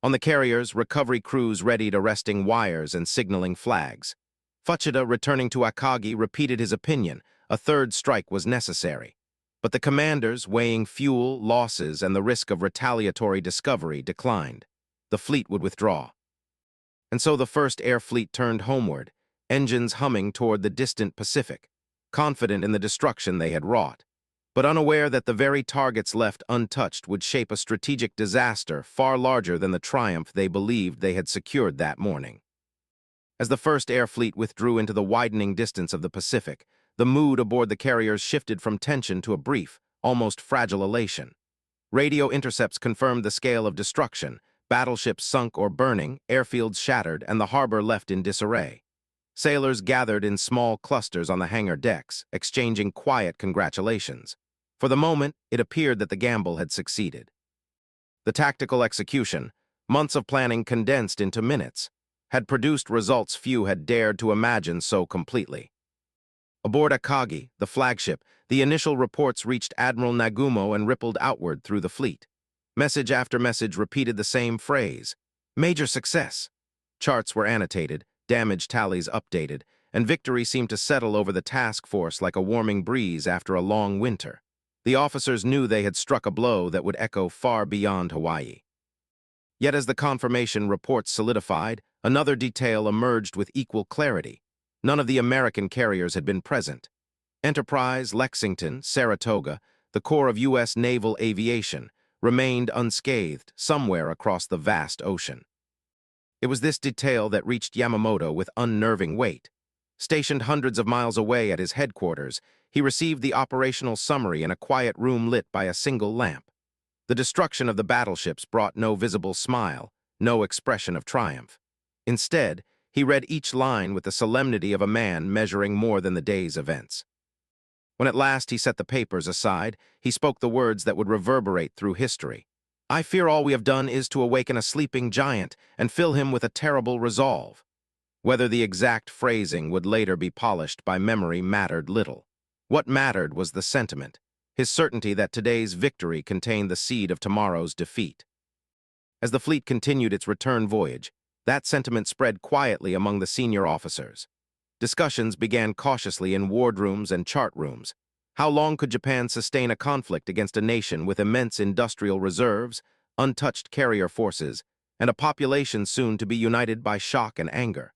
On the carriers, recovery crews readied arresting wires and signaling flags. Fuchida, returning to Akagi, repeated his opinion: a third strike was necessary. But the commanders, weighing fuel, losses, and the risk of retaliatory discovery, declined. The fleet would withdraw. And so the first air fleet turned homeward, engines humming toward the distant Pacific, confident in the destruction they had wrought, but unaware that the very targets left untouched would shape a strategic disaster far larger than the triumph they believed they had secured that morning. As the first air fleet withdrew into the widening distance of the Pacific, the mood aboard the carriers shifted from tension to a brief, almost fragile elation. Radio intercepts confirmed the scale of destruction: battleships sunk or burning, airfields shattered, and the harbor left in disarray. Sailors gathered in small clusters on the hangar decks, exchanging quiet congratulations. For the moment, it appeared that the gamble had succeeded. The tactical execution, months of planning condensed into minutes, had produced results few had dared to imagine so completely. Aboard Akagi, the flagship, the initial reports reached Admiral Nagumo and rippled outward through the fleet. Message after message repeated the same phrase: major success. Charts were annotated, damage tallies updated, and victory seemed to settle over the task force like a warming breeze after a long winter. The officers knew they had struck a blow that would echo far beyond Hawaii. Yet as the confirmation reports solidified, another detail emerged with equal clarity. None of the American carriers had been present. Enterprise, Lexington, Saratoga, the core of U.S. naval aviation, remained unscathed somewhere across the vast ocean. It was this detail that reached Yamamoto with unnerving weight. Stationed hundreds of miles away at his headquarters, he received the operational summary in a quiet room lit by a single lamp. The destruction of the battleships brought no visible smile, no expression of triumph. Instead, he read each line with the solemnity of a man measuring more than the day's events. When at last he set the papers aside, he spoke the words that would reverberate through history. "I fear all we have done is to awaken a sleeping giant and fill him with a terrible resolve." Whether the exact phrasing would later be polished by memory mattered little. What mattered was the sentiment, his certainty that today's victory contained the seed of tomorrow's defeat. As the fleet continued its return voyage, that sentiment spread quietly among the senior officers. Discussions began cautiously in wardrooms and chart rooms. How long could Japan sustain a conflict against a nation with immense industrial reserves, untouched carrier forces, and a population soon to be united by shock and anger?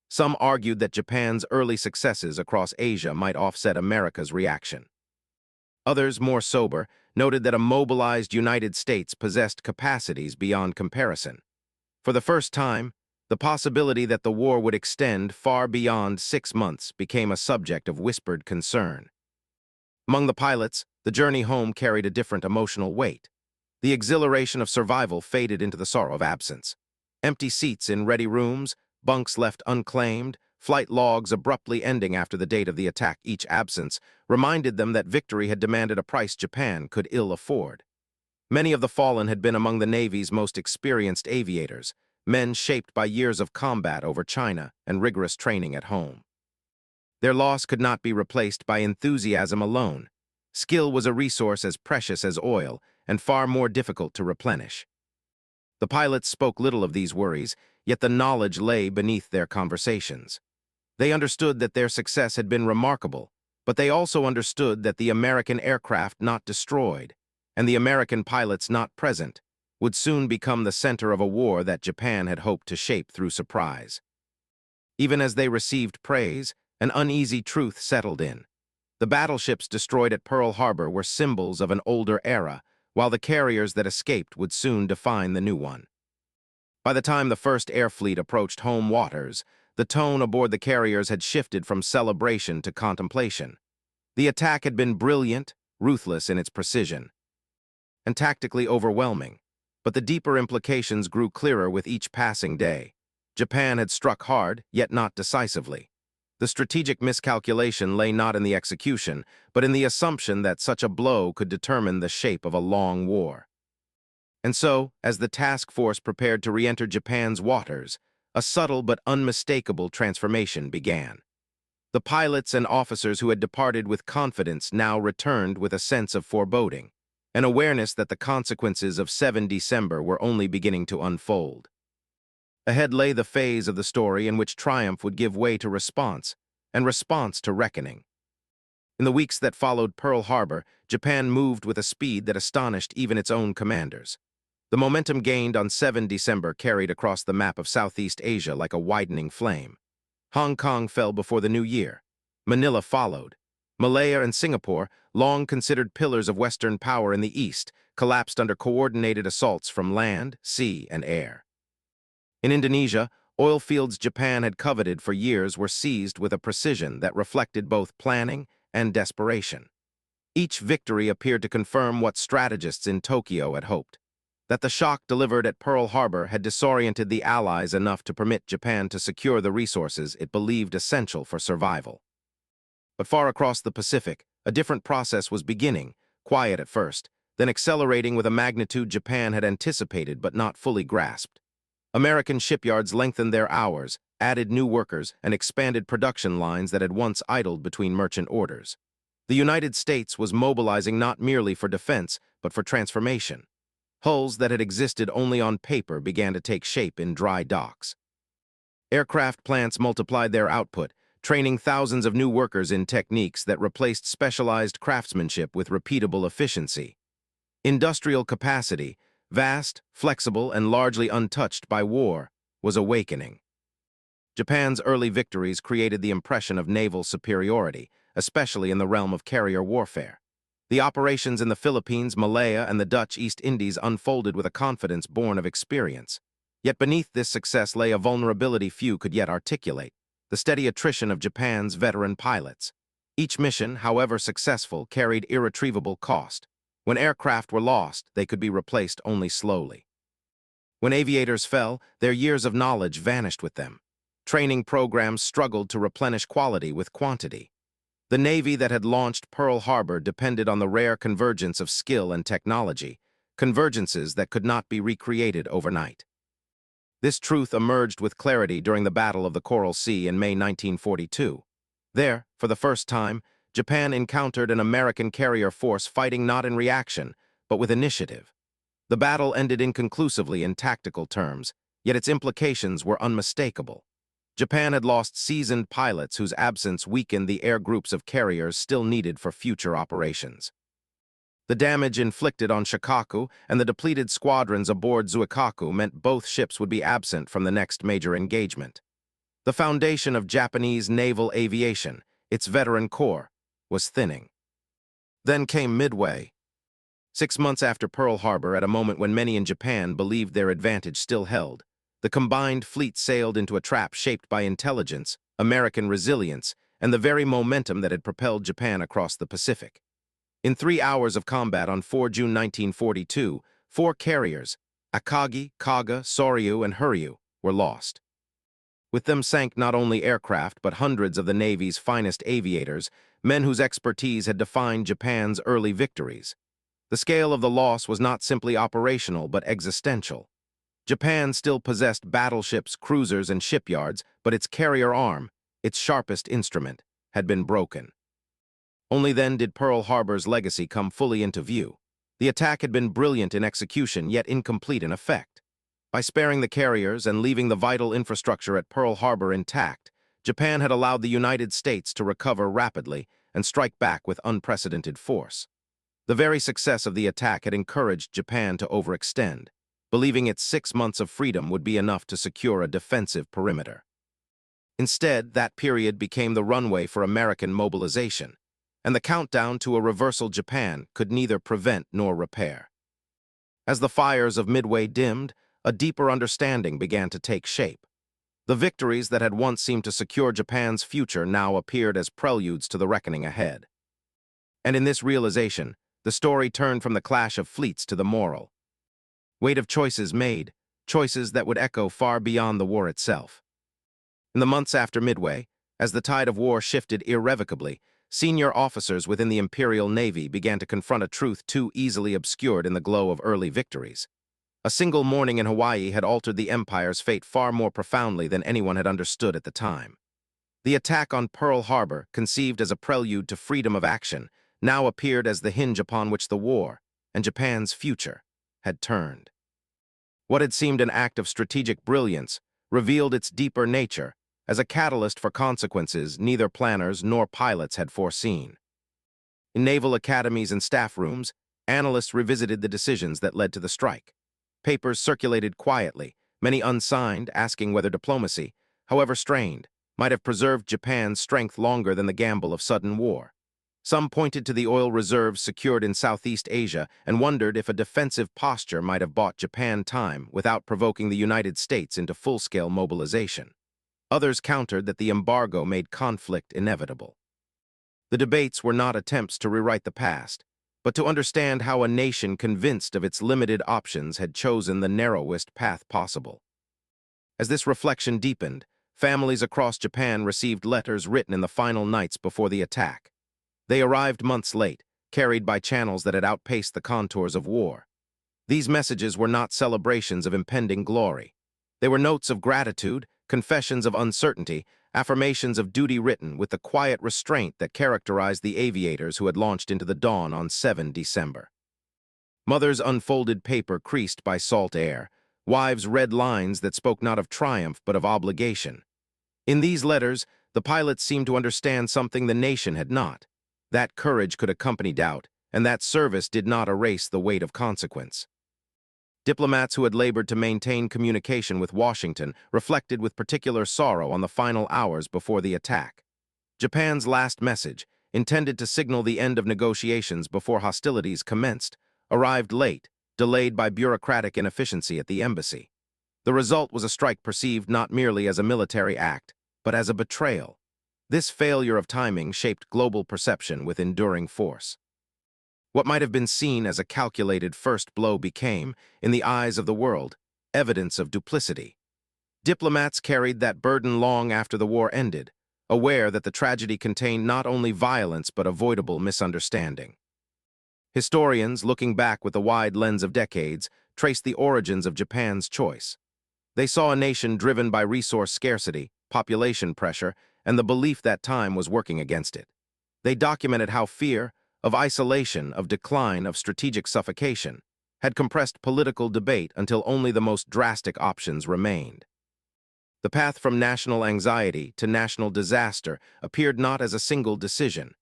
Some argued that Japan's early successes across Asia might offset America's reaction. Others, more sober, noted that a mobilized United States possessed capacities beyond comparison. For the first time, the possibility that the war would extend far beyond 6 months became a subject of whispered concern. Among the pilots, the journey home carried a different emotional weight. The exhilaration of survival faded into the sorrow of absence. Empty seats in ready rooms, bunks left unclaimed, flight logs abruptly ending after the date of the attack, each absence reminded them that victory had demanded a price Japan could ill afford. Many of the fallen had been among the Navy's most experienced aviators, men shaped by years of combat over China and rigorous training at home. Their loss could not be replaced by enthusiasm alone. Skill was a resource as precious as oil and far more difficult to replenish. The pilots spoke little of these worries, yet the knowledge lay beneath their conversations. They understood that their success had been remarkable, but they also understood that the American aircraft not destroyed, and the American pilots not present, would soon become the center of a war that Japan had hoped to shape through surprise. Even as they received praise, an uneasy truth settled in. The battleships destroyed at Pearl Harbor were symbols of an older era, while the carriers that escaped would soon define the new one. By the time the first air fleet approached home waters, the tone aboard the carriers had shifted from celebration to contemplation. The attack had been brilliant, ruthless in its precision, and tactically overwhelming, but the deeper implications grew clearer with each passing day. Japan had struck hard, yet not decisively. The strategic miscalculation lay not in the execution, but in the assumption that such a blow could determine the shape of a long war. And so, as the task force prepared to re-enter Japan's waters, a subtle but unmistakable transformation began. The pilots and officers who had departed with confidence now returned with a sense of foreboding. an awareness that the consequences of 7 December were only beginning to unfold. Ahead lay the phase of the story in which triumph would give way to response, and response to reckoning. In the weeks that followed Pearl Harbor, Japan moved with a speed that astonished even its own commanders. The momentum gained on 7 December carried across the map of Southeast Asia like a widening flame. Hong Kong fell before the new year. Manila followed. Malaya and Singapore, long considered pillars of Western power in the East, collapsed under coordinated assaults from land, sea, and air. In Indonesia, oil fields Japan had coveted for years were seized with a precision that reflected both planning and desperation. Each victory appeared to confirm what strategists in Tokyo had hoped, that the shock delivered at Pearl Harbor had disoriented the Allies enough to permit Japan to secure the resources it believed essential for survival. But far across the Pacific, a different process was beginning, quiet at first, then accelerating with a magnitude Japan had anticipated but not fully grasped. American shipyards lengthened their hours, added new workers, and expanded production lines that had once idled between merchant orders. The United States was mobilizing not merely for defense, but for transformation. Hulls that had existed only on paper began to take shape in dry docks. Aircraft plants multiplied their output, training thousands of new workers in techniques that replaced specialized craftsmanship with repeatable efficiency. Industrial capacity, vast, flexible, and largely untouched by war, was awakening. Japan's early victories created the impression of naval superiority, especially in the realm of carrier warfare. The operations in the Philippines, Malaya, and the Dutch East Indies unfolded with a confidence born of experience. Yet beneath this success lay a vulnerability few could yet articulate: the steady attrition of Japan's veteran pilots. Each mission, however successful, carried irretrievable cost. When aircraft were lost, they could be replaced only slowly. When aviators fell, their years of knowledge vanished with them. Training programs struggled to replenish quality with quantity. The Navy that had launched Pearl Harbor depended on the rare convergence of skill and technology, convergences that could not be recreated overnight. This truth emerged with clarity during the Battle of the Coral Sea in May 1942. There, for the first time, Japan encountered an American carrier force fighting not in reaction, but with initiative. The battle ended inconclusively in tactical terms, yet its implications were unmistakable. Japan had lost seasoned pilots whose absence weakened the air groups of carriers still needed for future operations. The damage inflicted on Shikaku and the depleted squadrons aboard Zuikaku meant both ships would be absent from the next major engagement. The foundation of Japanese naval aviation, its veteran corps, was thinning. Then came Midway. 6 months after Pearl Harbor, at a moment when many in Japan believed their advantage still held, the combined fleet sailed into a trap shaped by intelligence, American resilience, and the very momentum that had propelled Japan across the Pacific. In 3 hours of combat on 4 June 1942, 4 carriers, Akagi, Kaga, Soryu, and Huryu, were lost. With them sank not only aircraft, but hundreds of the Navy's finest aviators, men whose expertise had defined Japan's early victories. The scale of the loss was not simply operational, but existential. Japan still possessed battleships, cruisers, and shipyards, but its carrier arm, its sharpest instrument, had been broken. Only then did Pearl Harbor's legacy come fully into view. The attack had been brilliant in execution, yet incomplete in effect. By sparing the carriers and leaving the vital infrastructure at Pearl Harbor intact, Japan had allowed the United States to recover rapidly and strike back with unprecedented force. The very success of the attack had encouraged Japan to overextend, believing its 6 months of freedom would be enough to secure a defensive perimeter. Instead, that period became the runway for American mobilization, and the countdown to a reversal Japan could neither prevent nor repair. As the fires of Midway dimmed, a deeper understanding began to take shape. The victories that had once seemed to secure Japan's future now appeared as preludes to the reckoning ahead. And in this realization, the story turned from the clash of fleets to the moral weight of choices made, choices that would echo far beyond the war itself. In the months after Midway, as the tide of war shifted irrevocably, senior officers within the Imperial Navy began to confront a truth too easily obscured in the glow of early victories. A single morning in Hawaii had altered the Empire's fate far more profoundly than anyone had understood at the time. The attack on Pearl Harbor, conceived as a prelude to freedom of action, now appeared as the hinge upon which the war, and Japan's future had turned. What had seemed an act of strategic brilliance revealed its deeper nature as a catalyst for consequences neither planners nor pilots had foreseen. In naval academies and staff rooms, analysts revisited the decisions that led to the strike. Papers circulated quietly, many unsigned, asking whether diplomacy, however strained, might have preserved Japan's strength longer than the gamble of sudden war. Some pointed to the oil reserves secured in Southeast Asia and wondered if a defensive posture might have bought Japan time without provoking the United States into full-scale mobilization. Others countered that the embargo made conflict inevitable. The debates were not attempts to rewrite the past, but to understand how a nation convinced of its limited options had chosen the narrowest path possible. As this reflection deepened, families across Japan received letters written in the final nights before the attack. They arrived months late, carried by channels that had outpaced the contours of war. These messages were not celebrations of impending glory. They were notes of gratitude, confessions of uncertainty, affirmations of duty written with the quiet restraint that characterized the aviators who had launched into the dawn on 7 December. Mothers unfolded paper creased by salt air, wives read lines that spoke not of triumph but of obligation. In these letters, the pilots seemed to understand something the nation had not. That courage could accompany doubt, and that service did not erase the weight of consequence. Diplomats who had labored to maintain communication with Washington reflected with particular sorrow on the final hours before the attack. Japan's last message, intended to signal the end of negotiations before hostilities commenced, arrived late, delayed by bureaucratic inefficiency at the embassy. The result was a strike perceived not merely as a military act, but as a betrayal. This failure of timing shaped global perception with enduring force. What might have been seen as a calculated first blow became, in the eyes of the world, evidence of duplicity. Diplomats carried that burden long after the war ended, aware that the tragedy contained not only violence but avoidable misunderstanding. Historians, looking back with the wide lens of decades, traced the origins of Japan's choice. They saw a nation driven by resource scarcity, population pressure, and the belief that time was working against it. They documented how fear, of isolation, of decline, of strategic suffocation, had compressed political debate until only the most drastic options remained. The path from national anxiety to national disaster appeared not as a single decision,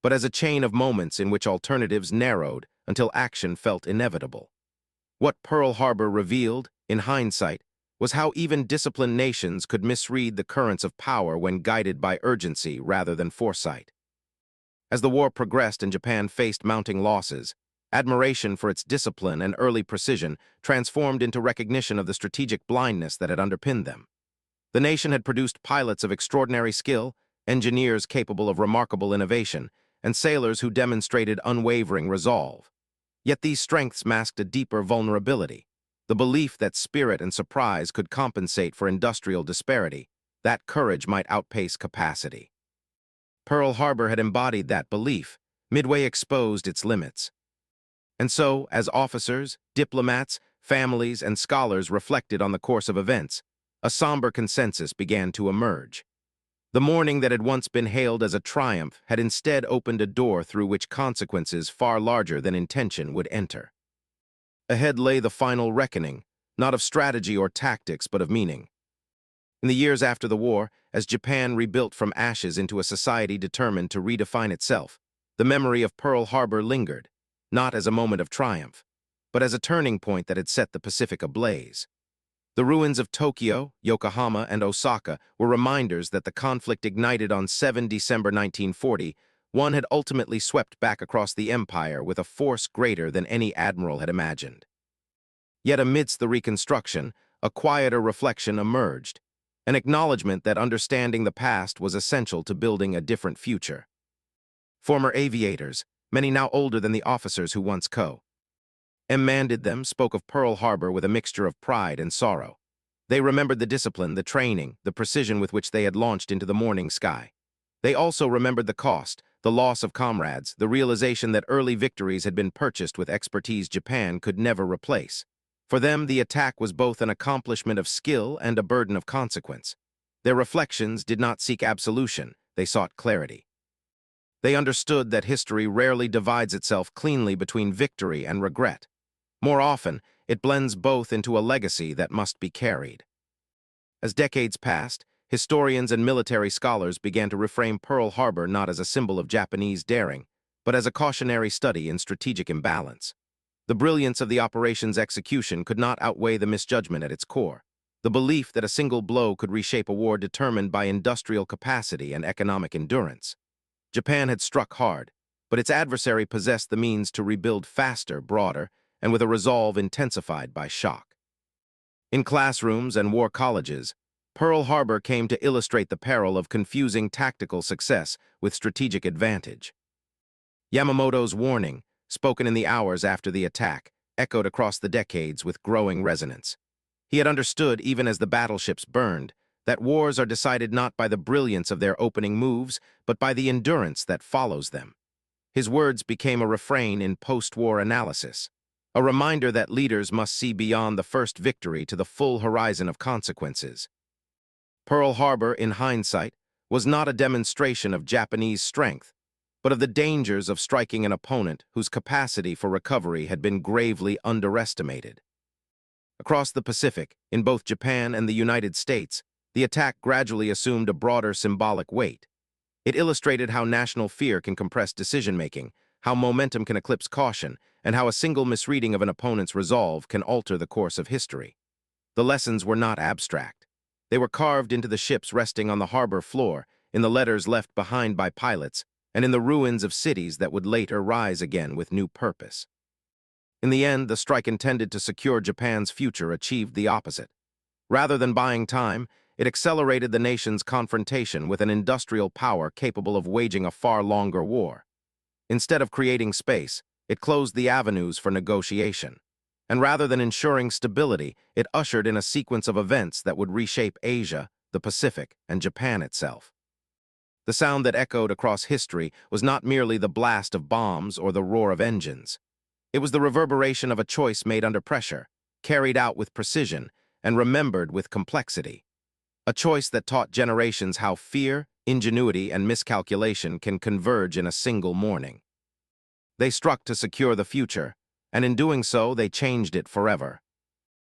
but as a chain of moments in which alternatives narrowed until action felt inevitable. What Pearl Harbor revealed, in hindsight, was how even disciplined nations could misread the currents of power when guided by urgency rather than foresight. As the war progressed and Japan faced mounting losses, admiration for its discipline and early precision transformed into recognition of the strategic blindness that had underpinned them. The nation had produced pilots of extraordinary skill, engineers capable of remarkable innovation, and sailors who demonstrated unwavering resolve. Yet these strengths masked a deeper vulnerability, the belief that spirit and surprise could compensate for industrial disparity, that courage might outpace capacity. Pearl Harbor had embodied that belief, midway exposed its limits. And so, as officers, diplomats, families, and scholars reflected on the course of events, a somber consensus began to emerge. The morning that had once been hailed as a triumph had instead opened a door through which consequences far larger than intention would enter. Ahead lay the final reckoning, not of strategy or tactics, but of meaning. In the years after the war, as Japan rebuilt from ashes into a society determined to redefine itself, the memory of Pearl Harbor lingered, not as a moment of triumph, but as a turning point that had set the Pacific ablaze. The ruins of Tokyo, Yokohama, and Osaka were reminders that the conflict ignited on 7 December 1940, one had ultimately swept back across the empire with a force greater than any admiral had imagined. Yet amidst the reconstruction, a quieter reflection emerged, an acknowledgement that understanding the past was essential to building a different future. Former aviators, many now older than the officers who once commanded them, spoke of Pearl Harbor with a mixture of pride and sorrow. They remembered the discipline, the training, the precision with which they had launched into the morning sky. They also remembered the cost, the loss of comrades, the realization that early victories had been purchased with expertise Japan could never replace. For them, the attack was both an accomplishment of skill and a burden of consequence. Their reflections did not seek absolution, they sought clarity. They understood that history rarely divides itself cleanly between victory and regret. More often, it blends both into a legacy that must be carried. As decades passed, historians and military scholars began to reframe Pearl Harbor not as a symbol of Japanese daring, but as a cautionary study in strategic imbalance. The brilliance of the operation's execution could not outweigh the misjudgment at its core, the belief that a single blow could reshape a war determined by industrial capacity and economic endurance. Japan had struck hard, but its adversary possessed the means to rebuild faster, broader, and with a resolve intensified by shock. In classrooms and war colleges, Pearl Harbor came to illustrate the peril of confusing tactical success with strategic advantage. Yamamoto's warning, spoken in the hours after the attack, echoed across the decades with growing resonance. He had understood, even as the battleships burned, that wars are decided not by the brilliance of their opening moves, but by the endurance that follows them. His words became a refrain in post-war analysis, a reminder that leaders must see beyond the first victory to the full horizon of consequences. Pearl Harbor, in hindsight, was not a demonstration of Japanese strength, but of the dangers of striking an opponent whose capacity for recovery had been gravely underestimated. Across the Pacific, in both Japan and the United States, the attack gradually assumed a broader symbolic weight. It illustrated how national fear can compress decision-making, how momentum can eclipse caution, and how a single misreading of an opponent's resolve can alter the course of history. The lessons were not abstract. They were carved into the ships resting on the harbor floor, in the letters left behind by pilots, and in the ruins of cities that would later rise again with new purpose. In the end, the strike intended to secure Japan's future achieved the opposite. Rather than buying time, it accelerated the nation's confrontation with an industrial power capable of waging a far longer war. Instead of creating space, it closed the avenues for negotiation. And rather than ensuring stability, it ushered in a sequence of events that would reshape Asia, the Pacific, and Japan itself. The sound that echoed across history was not merely the blast of bombs or the roar of engines. It was the reverberation of a choice made under pressure, carried out with precision, and remembered with complexity. A choice that taught generations how fear, ingenuity, and miscalculation can converge in a single morning. They struck to secure the future, and in doing so, they changed it forever.